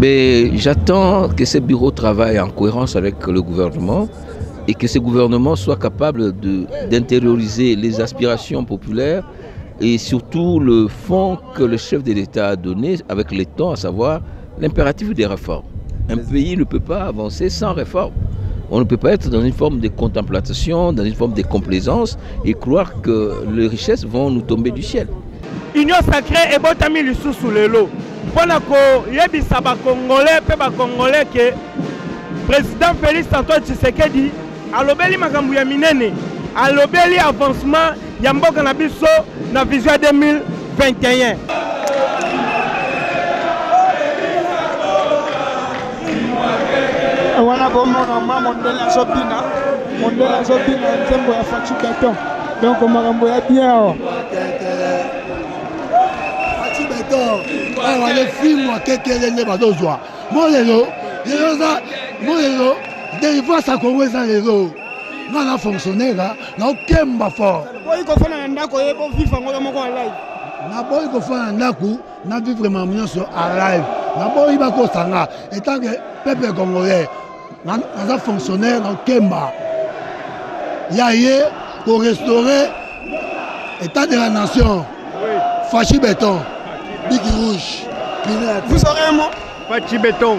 Mais j'attends que ce bureau travaille en cohérence avec le gouvernement et que ce gouvernement soit capable d'intérioriser les aspirations populaires et surtout le fond que le chef de l'État a donné avec le temps, à savoir l'impératif des réformes. Un pays ne peut pas avancer sans réforme. On ne peut pas être dans une forme de contemplation, dans une forme de complaisance et croire que les richesses vont nous tomber du ciel. Union sacrée et botami lissu sous le lot. Pour que yebisa ba Congolais pe ba Congolais que président Félix Antoine Tshisekedi alobeli makambu ya minene, alobeli avancement ya mboka na biso na vision 2021. Wana bomona mondela zobina nzembo ya Fachi Beton. Donc makambo ya bien. Fachi Beton, wale film wa kekelele badozwa. Molelo, dériva sa kongweza lelo. Ngana fonctionnaire na okemba fort. Boy ko fana ndako yebo vivre ngolo moko live. Na boy ko fana ndako na vivre mamnyonso live. Na boy ba ko sanga etant que peuple congolais naza fonctionnaire na okemba. Yaye pour restaurer état de la nation. Fachi Beton. Big Rouge. Vous aurez un mot? Fachi Beton.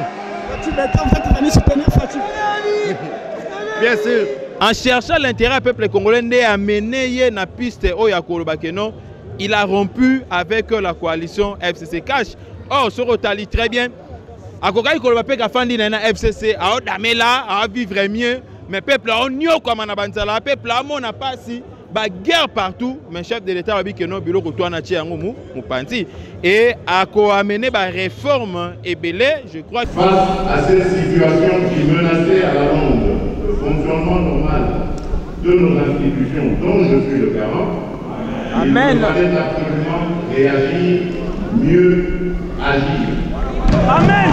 Fachi Beton, en fait, il va soutenir Fachi. Bien sûr. En cherchant l'intérêt du peuple congolais, à mener la piste Oyakolobakeno, il a rompu avec la coalition FCC Cash. Or, ce retali très bien. À Kokai Kolobapek a fandi na FCC, à Odamela, à vivre mieux. Mais peuple a onyo comme on a banzala, peuple a mon a pas si. Bah guerre partout, mais chef de l'État a dit que non, bilo ko toana tia ngomu mupanti et a amené ba réforme et belé, je crois. Face à cette situation qui menaçait à la ronde le fonctionnement normal de nos institutions, dont je suis le garant, Amen. Il fallait absolument réagir, mieux agir. Amen.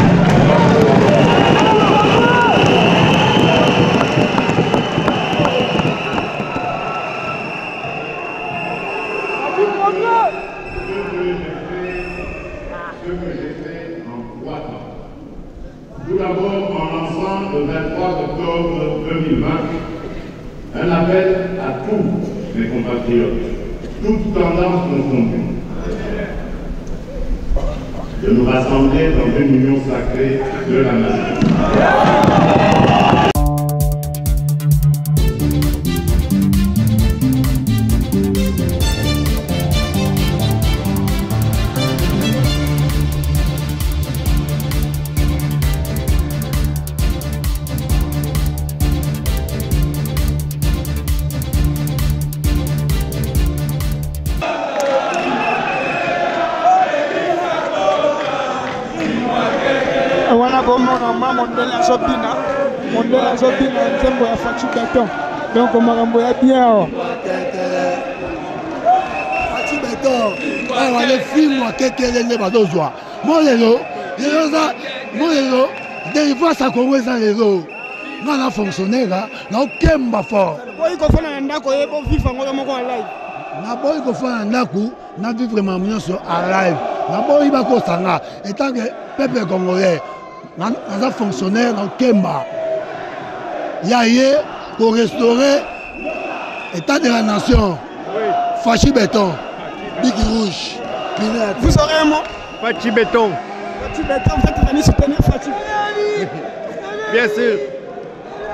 Tout d'abord, en lançant le 23 octobre 2020, un appel à tous mes compatriotes, toutes tendances confondues, de nous rassembler dans une union sacrée de la nation. Wana bomona mondela zobina nzembo ya Fachi Beton. Donc makambo ya bien. Fachi Beton, wale film wa kekelele badozwa. Molelo, dériva sa kongweza lelo. Ngana fonctionnaire na okemba fort. Boy ko fana ndako yebo vivre ngolo moko live. Na boy ko fana ndako na vivre mamnyonso live. Na boy ba ko sanga étant que peuple congolais naza fonctionnaire na okemba. Yaye pour restaurer état de la nation. Fachi Beton. Big Rouge. Vous aurez un mot? Fachi Beton. Fachi Beton, en fait, il va soutenir Fachi. Bien sûr.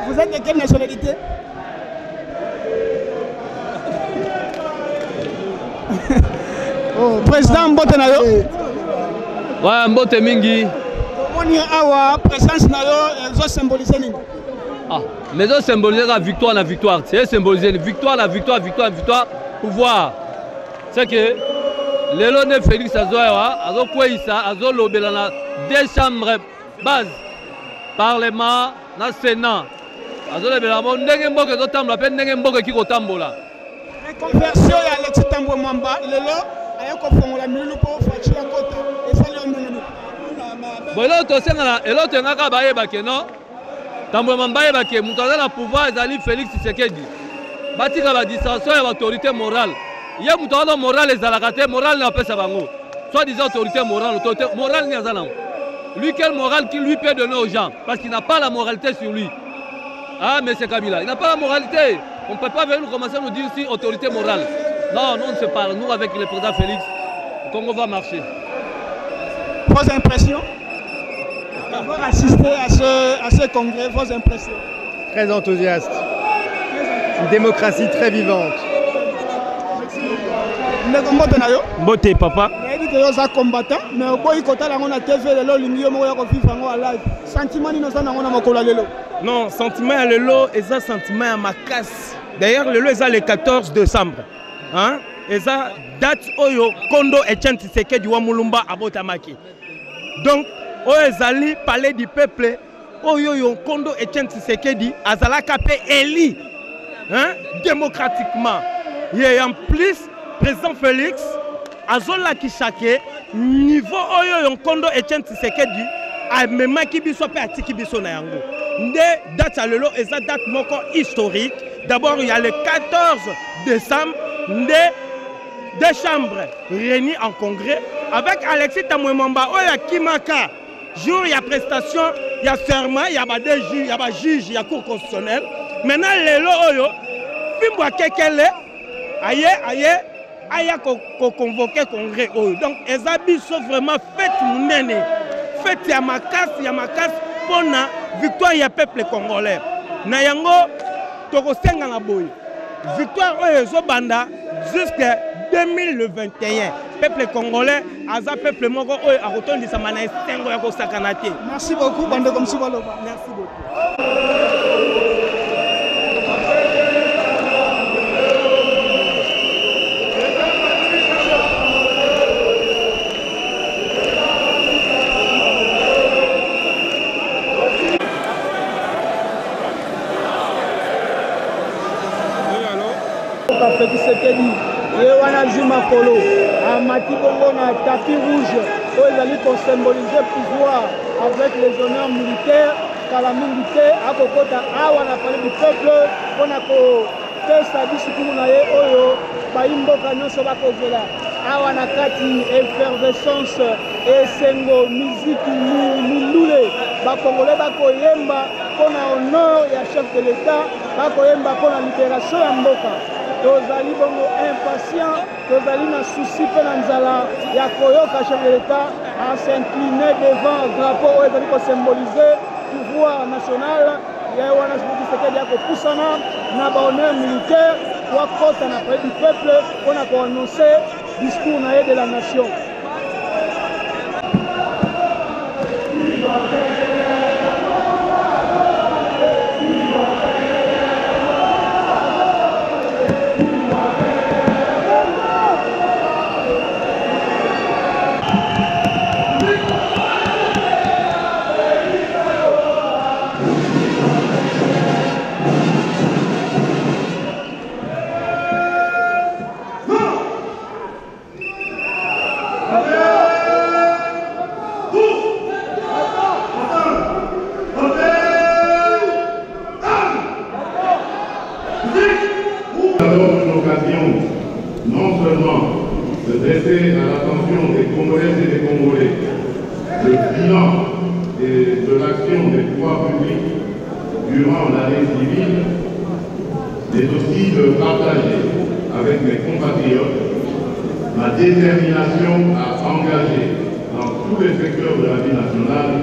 Vous êtes de quelle nationalité? Oh, président Mbote Nayo. Ouais, Mbote Mingi. Comment awa présence Nayo, elles ont symbolisé nini? Ah, mais elles ont symbolisé la victoire, la victoire. C'est symbolisé la victoire, la victoire, victoire, victoire, pouvoir. C'est que l'élo de Félix Azoa, Azo Kouïsa, Azo Lobelana, deux chambres base, Parlement, na Sénat. Azo Lobelana, Nengembo que Zotambo, peine Nengembo qui Kotambola. Reconversion à Alexis Tambo Mamba, l'élo, a un la mille pour Fachi à côté, et ça lui a bon, l'autre, c'est là, et l'autre, on a travaillé, non? Tambo Mamba, qui est le pouvoir, Zali Félix Tshisekedi. Batika la distanciation et l'autorité morale. Il y a une morale, les alakatés, morale n'a pas sa bango. Soit disant autorité morale, n'est pas Lui, quelle morale qu'il lui peut donner aux gens? Parce qu'il n'a pas la moralité sur lui. Ah, mais c'est Kabila, il n'a pas la moralité. On ne peut pas venir commencer à nous dire si autorité morale. Non, nous on se parle. Nous, avec le président Félix, le Congo va marcher. Vos impressions d'avoir assisté à ce congrès, vos impressions? Très enthousiaste. Une démocratie très vivante. Mbote papa. Combattant, mais non, sentiment à lelo, et ça sentiment à ma casse. D'ailleurs, lelo est le 14 décembre. Hein? Et ça date oyo Kondo et Tshisekedi du Wamulumba à Botamaki. Donc, Oezali, palais du peuple, oyo Kondo et Tshisekedi, Azala Kapé éli, hein? Démocratiquement. Et en plus, président Félix, Azola Kishake, niveau oyo Kondo et Tshisekedi, a même qui biso pe atiki biso na yango. Nde date à lelo, et ça date moko historique. D'abord, il y a le 14 décembre, deux chambres réunies en congrès avec Alexis Tamouemamba, Oya Kimaka. Jour, il y a prestation, il y a serment, il y a des juges, il y a juge, il y a cour constitutionnelle. Maintenant, les loyo, Fimboa Kekele, aïe, convoqué congrès. Donc, les habits sont vraiment faites mener. Faites Yamakas pour la victoire du peuple congolais. Nayango, Tokosenga na boy. Victoire oyo banda jusqu'à 2021. Peuple congolais, aza peuple moko oyo a retourné sa mana esengo ya kosakana te. Merci beaucoup bande comme si baloba. Merci beaucoup. Et on a joué ma polo, à Matibongo, on a tapis rouge, où ils allaient pour symboliser le pouvoir avec les honneurs militaires, car la militaire, à Kokota, on a parlé du peuple, on a fait sa vie sur tout le monde, Oyo, Baimbo, Kanyon, Sobakozela, on a kati effervescence, et sengo, musique, Mouloulé, Bakongolais, Bakoyemba, pour l'honneur et le chef de l'État, Bakoyemba pour la libération de Mboka. Tozali bongo impatient, tozali na souci pe na nzala ya koyoka chef de l'État à s'incliner devant le drapeau où ezali ko symboliser pouvoir national ya wana Tshisekedi ya kopusana na ba honneur militaire pour kota na près du peuple pour na ko annoncer discours na de la nation. Non seulement de dresser à l'attention des Congolaises et des Congolais le bilan de l'action des pouvoirs publics durant l'année civile, mais aussi de partager avec mes compatriotes ma détermination à engager dans tous les secteurs de la vie nationale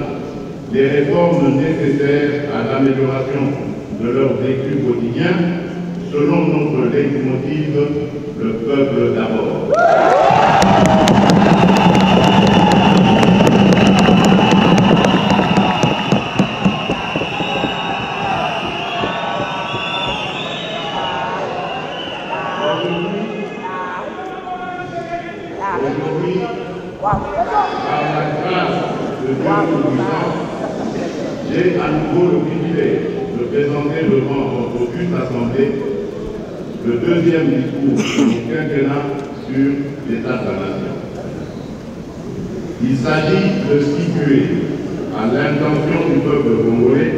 les réformes nécessaires à l'amélioration de leur vécu quotidien selon notre leitmotiv, le peuple d'abord. Aujourd'hui, par la grâce de Dieu Tout-Puissant, j'ai à nouveau le privilège de présenter devant votre auguste assemblée le deuxième discours de mon quinquennat sur l'état de la nation. Il s'agit de situer à l'intention du peuple congolais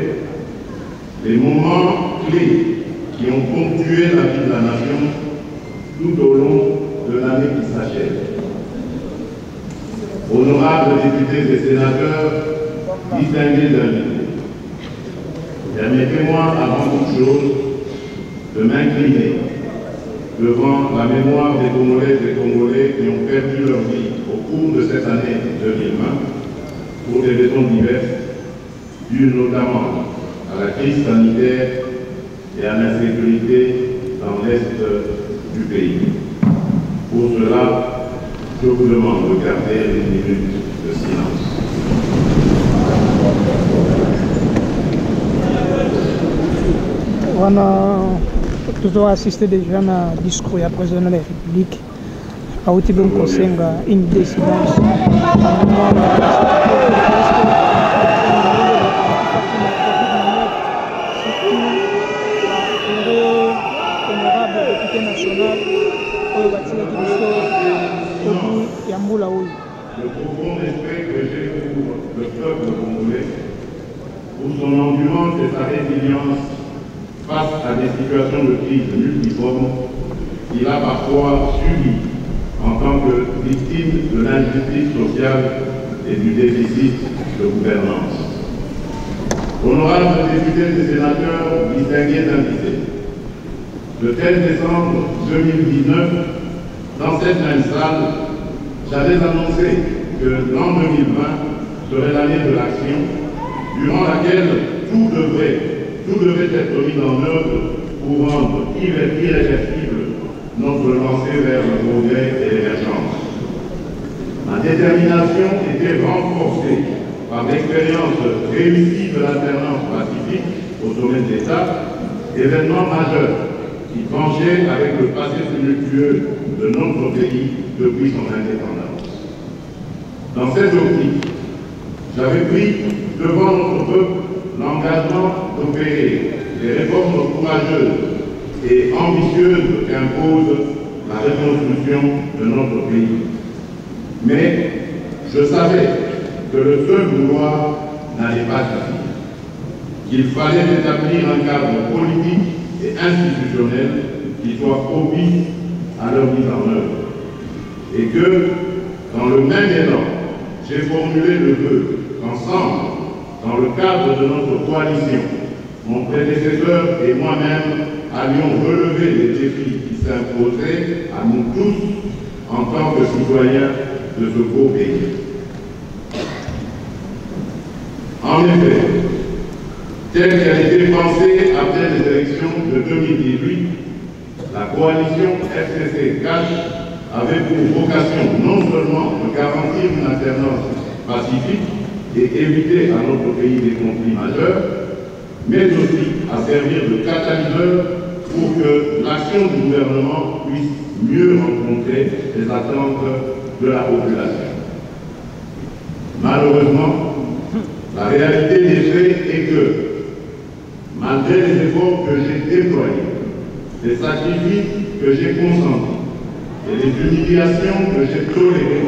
les moments clés qui ont ponctué la vie de la nation tout au long de l'année qui s'achève. Honorables députés et sénateurs, distingués d'invités, permettez-moi avant toute chose de m'incliner devant la mémoire des Congolaises et Congolais qui ont perdu leur vie au cours de cette année 2020 pour des raisons diverses, dues notamment à la crise sanitaire et à l'insécurité dans l'est du pays. Pour cela, je vous demande de garder une minute de silence. On a toujours assisté déjà à un discours du président de la République. A eu une décidence. National au bâtiment Yamboula. Le profond respect que j'ai pour le peuple congolais, pour son endurance et sa résilience face à des situations de crise multiformes qu'il a parfois subies en tant que victime de l'injustice sociale et du déficit de gouvernance. Honorables députés et sénateurs distingués d'invités, le 13 décembre 2019, dans cette même salle, j'avais annoncé que l'an 2020 serait l'année de l'action, durant laquelle tout devait être mis en œuvre pour rendre irréversible notre lancée vers le progrès et l'émergence. Ma détermination était renforcée par l'expérience réussie de l'alternance pacifique au sommet de l'État, événement majeur qui tranchait avec le passé tumultueux de notre pays depuis son indépendance. Dans cette optique, j'avais pris devant notre peuple l'engagement d'opérer les réformes courageuses et ambitieuses qu'impose la reconstruction de notre pays. Mais je savais que le seul vouloir n'allait pas suffire, qu'il fallait établir un cadre politique et institutionnel qui soit propice à leur mise en œuvre. Et que, dans le même élan, j'ai formulé le vœu qu'ensemble, dans le cadre de notre coalition, mon prédécesseur et moi-même allions relever les défis qui s'imposeraient à nous tous en tant que citoyens de ce beau pays. En effet, telle qu'elle a été pensée après les élections de 2018, la coalition FCC-CACH avait pour vocation non seulement de garantir une alternance pacifique et éviter à notre pays des conflits majeurs, mais aussi à servir de catalyseur pour que l'action du gouvernement puisse mieux rencontrer les attentes de la population. Malheureusement, la réalité des faits est que, malgré les efforts que j'ai déployés, les sacrifices que j'ai consentis et les humiliations que j'ai tolérées,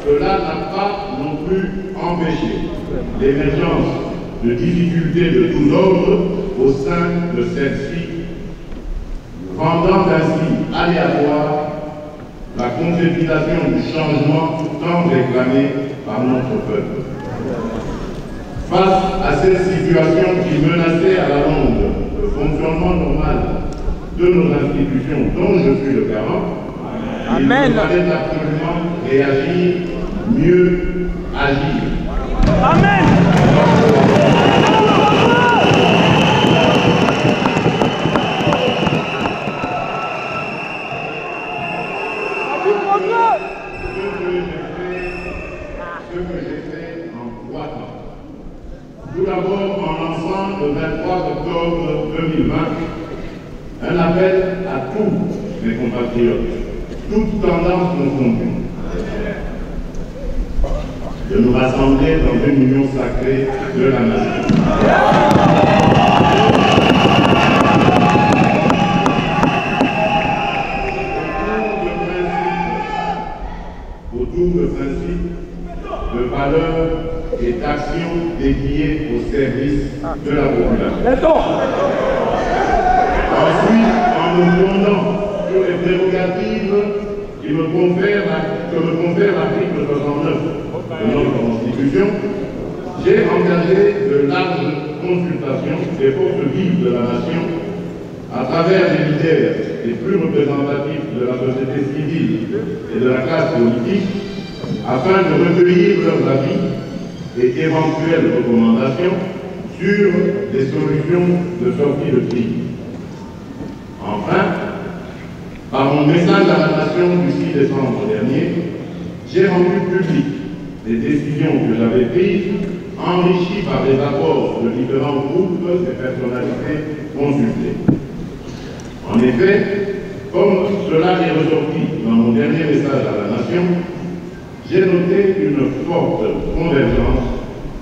cela n'a pas non plus empêché l'émergence de difficultés de tous ordres au sein de celle-ci, rendant ainsi aléatoire la concrétisation du changement tant réclamé par notre peuple. Face à cette situation qui menaçait à la longue le fonctionnement normal de nos institutions dont je suis le garant, Amen. Il fallait absolument réagir, mieux agir. Amen. Ce que j'ai fait en 3 ans. Tout d'abord en lançant le 23 octobre 2020 un appel à tous mes compatriotes, toutes tendances confondues, de nous rassembler dans une union sacrée de la nation. Autour de principes, de valeurs et d'actions dédiées au service de la population. Ensuite, en me fondant sur les prérogatives que me confère l'article 69 de notre Constitution, j'ai engagé de larges consultations des forces vives de la nation à travers les leaders les plus représentatifs de la société civile et de la classe politique, afin de recueillir leurs avis et éventuelles recommandations sur des solutions de sortie de crise. Enfin, par mon message à la nation du 6 décembre dernier, j'ai rendu public les décisions que j'avais prises, enrichies par des apports de différents groupes et personnalités consultées. En effet, comme cela est ressorti dans mon dernier message à la nation, j'ai noté une forte convergence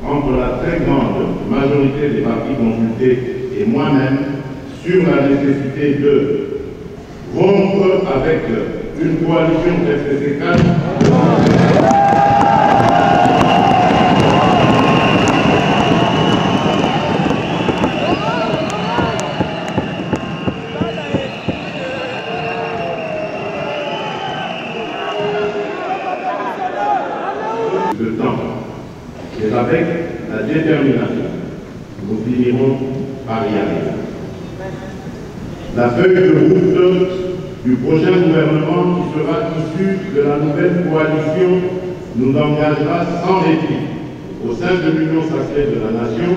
entre la très grande majorité des partis consultés et moi-même sur la nécessité de rompre avec une coalition FCC4 de temps. Et avec la détermination, nous finirons par y arriver. La feuille de route du prochain gouvernement qui sera issu de la nouvelle coalition nous engagera sans répit au sein de l'Union sacrée de la nation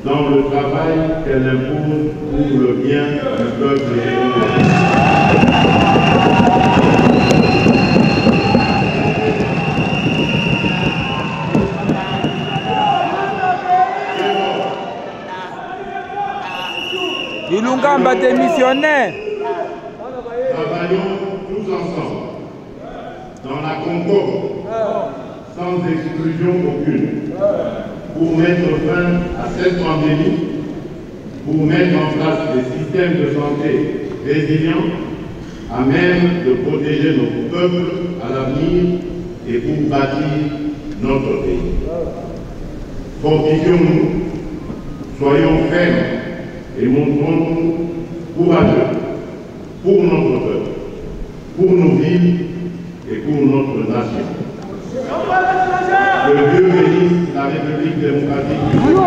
dans le travail qu'elle impose pour le bien du peuple congolais. Ilungamba démissionnaire. Travaillons tous ensemble, dans la concorde, sans exclusion aucune, pour mettre fin à cette pandémie, pour mettre en place des systèmes de santé résilients, à même de protéger nos peuples à l'avenir et pour bâtir notre pays. Fortifions-nous, soyons fermes et montrons-nous courageux pour notre peuple, pour nos villes et pour notre nation. Que Dieu bénisse la République démocratique du Congo.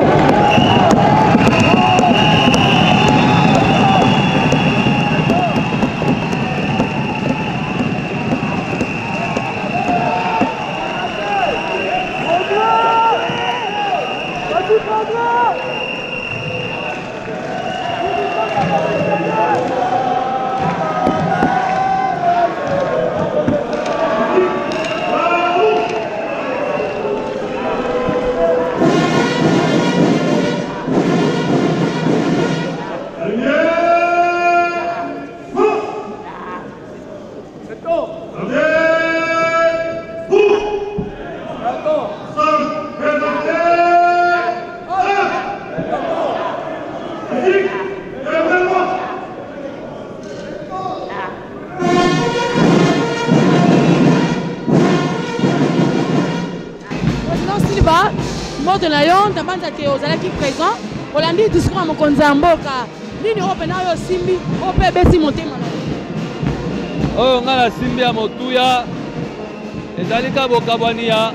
mbote na yo ntambanza ke ozalaki présent olandi discours ya mokonzi ya mboka nini oyo mpena oyo osimbi oyo mpe ebesi motema na yo oyo ngai nasimbi ya motuya ezali ka bokabwani ya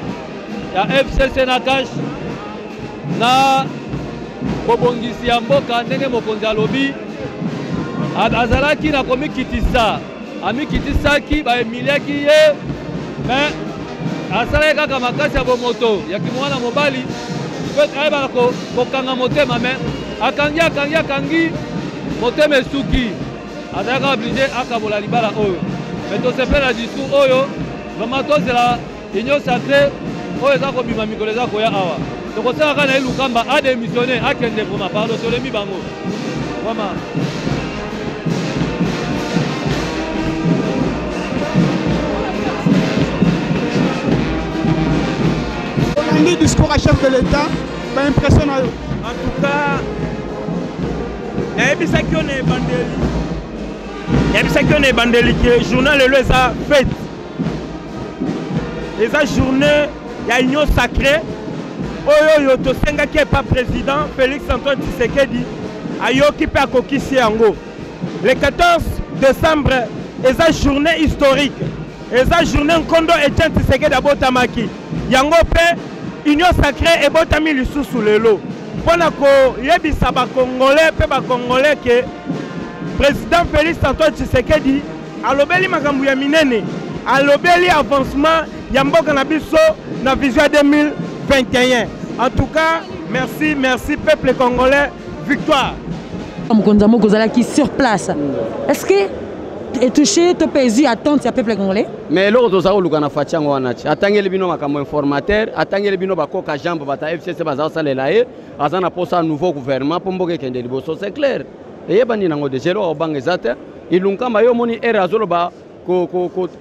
FCC na cash na bobongisi ya mboka ndenge mokonzi alobi azalaki na komikitisa amikiti saki baemiliaki ye mais asalaki kaka makasi ya bomoto ya kimwana mobali mpe ayebaka kokanga motema me akangi motema esuki azalaki oblige akabola libala oyo me tosepela discours oyo vraimen tozela union sacré oyo eza kobima mikolo eza koya awa tokosalaka na ye lukamba adémissionne akende vraimen pardon tolemi bango vraiment. Le discours à chef de l'État va impressionner. En tout cas, il y a bandeli que journal le les a fait. Les a journée, il y a une union sacrée. Oyo to senga qui est pas président Félix Antoine Tshisekedi ayo qui peut akokisi yango. Le 14 décembre, ils a journée historique. Ils a journée Nkondo Etienne Tshisekedi abotamaki. Yango pe Union sacrée et botami lisusu lelo. Pona ko yebisa ba Congolais pe ba Congolais que président Félix Antoine Tshisekedi alobeli makambo ya minene, alobeli avancement ya mboka na biso na vision 2021. En tout cas, merci peuple congolais, victoire. Mokonzamo kozalaki sur place. Est-ce que est touché to pays attente ya peuple congolais? Mais loko tozako lukana fatiango wanachi. Atangeli bino makambo informateur, atangeli bino bakoka jambo bata FCC baza salela ye, azana posa nouveau gouvernement pour mboke kende liboso, c'est clair. Et bandi nango de zelo obange zate, ilunkamba yo moni era zolo ba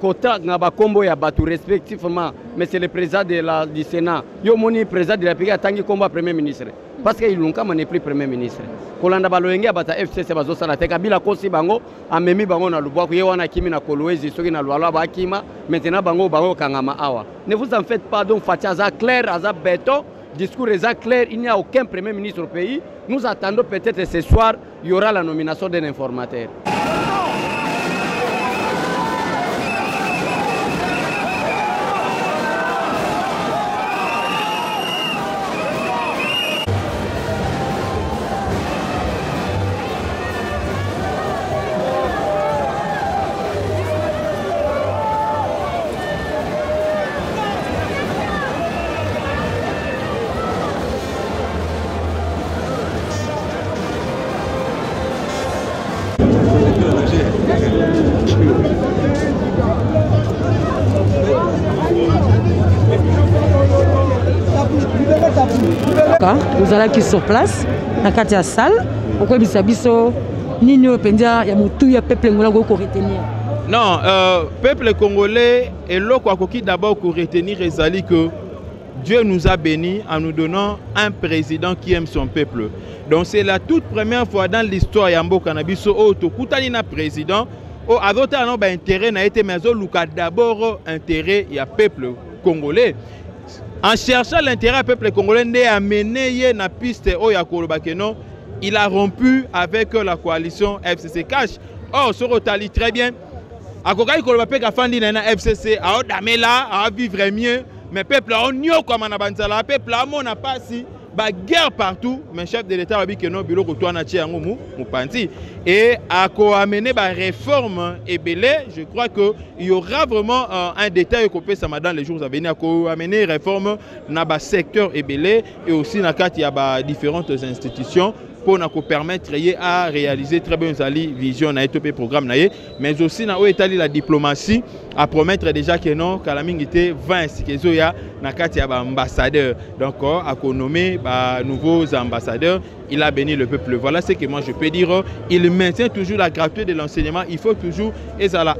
kota ngaba kombo ya batu respectivement, mais c'est le président du Sénat. Yo moni président de la République atangi kombo premier ministre. Parce que ilunkamba n'est plus premier ministre. Kolanda baloenge bata FCC bazo sala teka bila kosi bango amemi bango na lubwa ye wana kimi na kolwezi soki na lwala ba kima maintenant bango kangama awa. Ne vous en faites pas donc Fatiaza clair aza béton, discours est clair, il n'y a aucun premier ministre au pays. Nous attendons peut-être ce soir il y aura la nomination d'un informateur. Vous allez qui sur place, dans la salle, pourquoi vous avez ni pendia ya mutu ya peuple congolais ko retenir. Non, peuple congolais est là qui d'abord pour retenir ezali que Dieu nous a bénis en nous donnant un président qui aime son peuple. Donc c'est la toute première fois dans l'histoire ya mboka na biso o to kutani na président o avota no ba intérêt na été mais luka d'abord intérêt ya peuple congolais. En cherchant l'intérêt du peuple congolais, na piste il a rompu avec la coalition FCC Cash. Or, ce retali très bien. A FCC, a vivre mieux, mais peuple a le peuple a pas si. Guerre partout, mais chef de l'État a dit que non, bureau et à amener la réforme et je crois qu'il y aura vraiment un détail dans les jours à venir, à amener réforme dans le secteur et aussi dans les différentes institutions pour nous permettre à réaliser très bien les visions dans le programme, mais aussi dans la diplomatie à promettre déjà que non, que la mingi 20 kezoya na kati ya ambassadeur, donc à nommer nouveaux ambassadeurs. Il a béni le peuple. Voilà ce que moi je peux dire. Il maintient toujours la gratuité de l'enseignement. Il faut toujours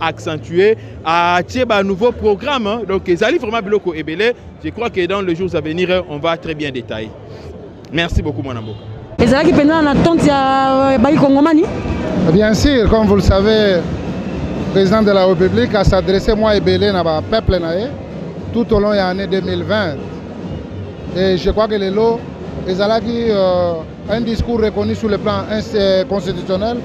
accentuer à un nouveau programme. Donc ils allaient vraiment biloko ebele. Je crois que dans les jours à venir, on va très bien détailler. Merci beaucoup mon amour. Les Alaki pendant l'attente ya Bayi Kongomani. Bien sûr, comme vous le savez, le président de la République a s'adressé moi et Belé dans le peuple tout au long de l'année 2020. Et je crois que les lots, les Alaki un discours reconnu sur le plan constitutionnel.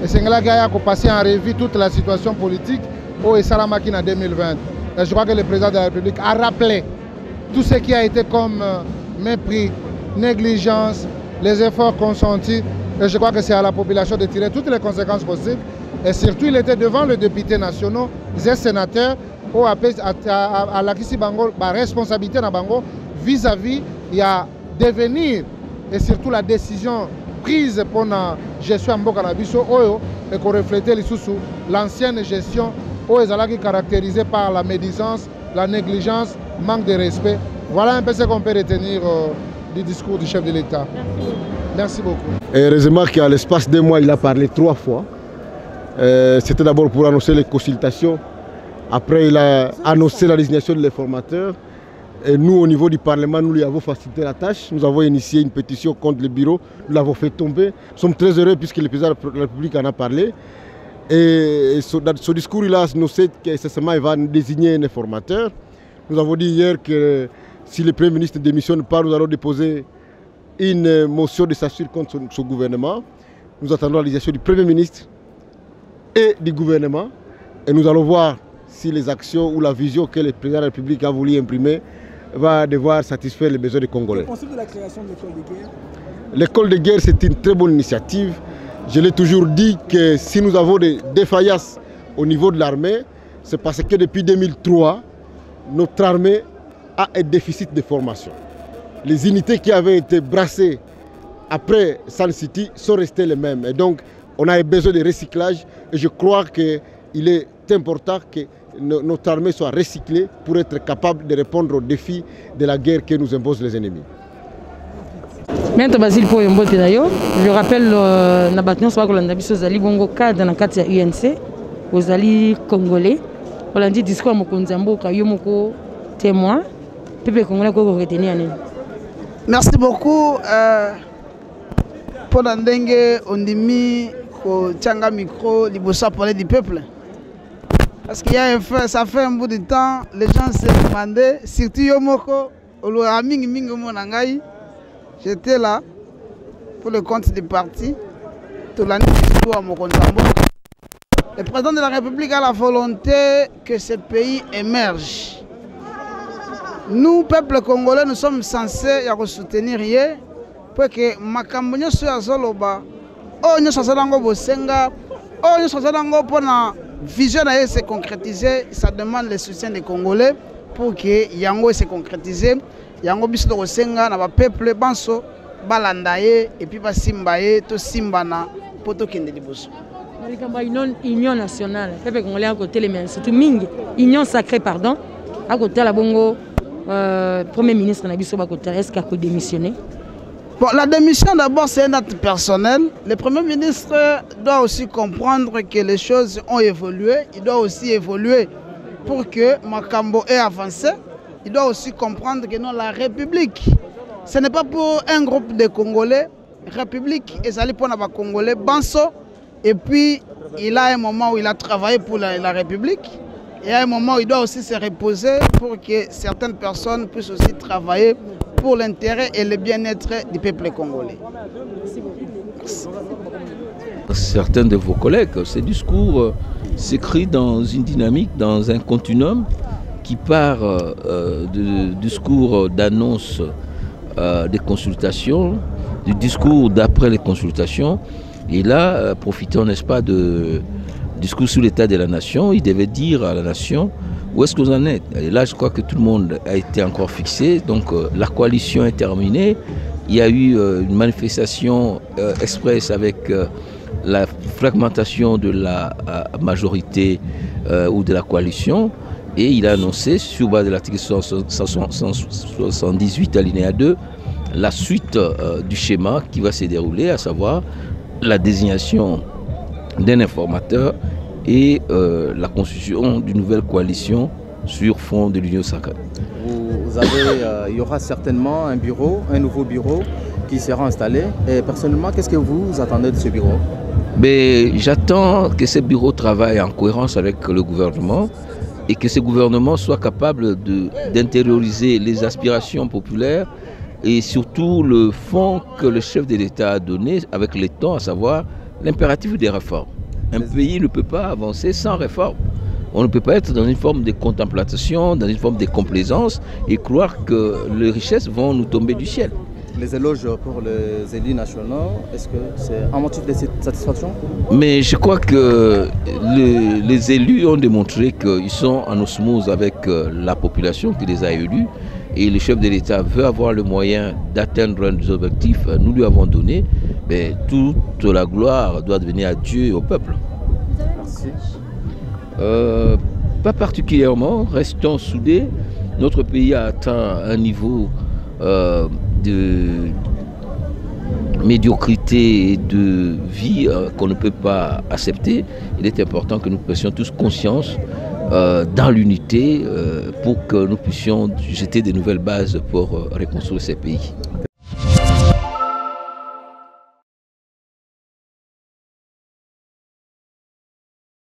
Et c'est là qu'il a passé en revue toute la situation politique au Salamaki en 2020. Et je crois que le président de la République a rappelé tout ce qui a été comme mépris, négligence, les efforts consentis. Et je crois que c'est à la population de tirer toutes les conséquences possibles Et surtout, il était devant les députés nationaux, les sénateurs, à la responsabilité vis-à-vis de devenir et surtout la décision prise pour la gestion de Mboka-Nabiso et qu'on reflétait l'ancienne gestion qui est caractérisée par la médisance, la négligence, manque de respect. Voilà un peu ce qu'on peut retenir du discours du chef de l'État. Merci beaucoup. Et heureusement qu'à l'espace de mois, il a parlé 3 fois. C'était d'abord pour annoncer les consultations. Après, il a annoncé la désignation des formateurs. Et nous, au niveau du Parlement, nous lui avons facilité la tâche. Nous avons initié une pétition contre le bureau. Nous l'avons fait tomber. Nous sommes très heureux puisque le président de la République en a parlé. Et dans ce discours, il a annoncé qu'il va désigner un formateur. Nous avons dit hier que si le Premier ministre ne démissionne pas, nous allons déposer une motion de censure contre son gouvernement. Nous attendons la désignation du Premier ministre et du gouvernement. Et nous allons voir si les actions ou la vision que le président de la République a voulu imprimer va devoir satisfaire les besoins des Congolais. Que pensez-vous de la création de l'école de guerre? L'école de guerre, c'est une très bonne initiative. Je l'ai toujours dit que si nous avons des défaillances au niveau de l'armée, c'est parce que depuis 2003, notre armée a un déficit de formation. Les unités qui avaient été brassées après Sun City sont restées les mêmes. Et donc, on a besoin de recyclage et je crois qu'il est important que notre armée soit recyclée pour être capable de répondre aux défis de la guerre que nous imposent les ennemis. Maître Basile Poyombo Tedayo, je rappelle Nabatnon Swakolanda Biso Zali Bongo cadre dans le UNC, aux alliés congolais. On a dit discours à Mokonzambo, Kayomoko témoin, peuple congolais qu'on retenir. Merci beaucoup. Pour Ndengue, on dit mis au Tchanga micro, libosa parler du peuple. Parce qu'il y a ça fait un bout de temps, les gens se demandaient, surtout Yomoko, j'étais là pour le compte du parti, tout l'année à Mokonzambo. Le président de la République a la volonté que ce pays émerge. Nous, peuple congolais, nous sommes censés soutenir pour que Makambonyo soit Zoloba, Onyo Sasalango Bosenga, Onyo Sasalango pour la vision se concrétiser. Ça demande le soutien des Congolais pour que Yango se concrétise. Yango Bisto Bosenga, na peuple Banso, Balandaye, et puis Basimbaye, to Simbana, Poto Kendeliboso. Union nationale, peuple congolais à côté les mains, surtout Ming, union sacrée, pardon, à côté la Bongo. Premier ministre est-ce qu'il a démissionné? Bon, la démission d'abord c'est un acte personnel. Le Premier ministre doit aussi comprendre que les choses ont évolué. Il doit aussi évoluer pour que Makambo ait avancé. Il doit aussi comprendre que non, la République, ce n'est pas pour un groupe de Congolais. République est pour les Congolais. Banso. Et puis il a un moment où il a travaillé pour la République. Et à un moment, il doit aussi se reposer pour que certaines personnes puissent aussi travailler pour l'intérêt et le bien-être du peuple congolais. Certains de vos collègues, ces discours s'écrivent dans une dynamique, dans un continuum qui part du discours d'annonce des consultations, du discours d'après les consultations. Et là, profitons, n'est-ce pas, de discours sur l'état de la nation, il devait dire à la nation où est-ce que vous en êtes. Et là, je crois que tout le monde a été encore fixé. Donc, la coalition est terminée. Il y a eu une manifestation express avec la fragmentation de la majorité ou de la coalition. Et il a annoncé, sur base de l'article 178 alinéa 2, la suite du schéma qui va se dérouler, à savoir la désignation d'un informateur et la constitution d'une nouvelle coalition sur fond de l'Union sacrée. Il y aura certainement un bureau, un nouveau bureau qui sera installé. Et personnellement, qu'est-ce que vous attendez de ce bureau? J'attends que ce bureau travaille en cohérence avec le gouvernement et que ce gouvernement soit capable d'intérioriser les aspirations populaires et surtout le fond que le chef de l'État a donné avec le temps, à savoir l'impératif des réformes. Un pays ne peut pas avancer sans réforme. On ne peut pas être dans une forme de contemplation, dans une forme de complaisance et croire que les richesses vont nous tomber du ciel. les éloges pour les élus nationaux, est-ce que c'est un motif de satisfaction? Mais je crois que les élus ont démontré qu'ils sont en osmose avec la population qui les a élus. Et le chef de l'État veut avoir le moyen d'atteindre des objectifs. Nous lui avons donné, mais toute la gloire doit devenir à Dieu et au peuple. Merci. Pas particulièrement, restons soudés. Notre pays a atteint un niveau de médiocrité et de vie qu'on ne peut pas accepter. Il est important que nous pressions tous conscience dans l'unité pour que nous puissions jeter de nouvelles bases pour reconstruire ces pays.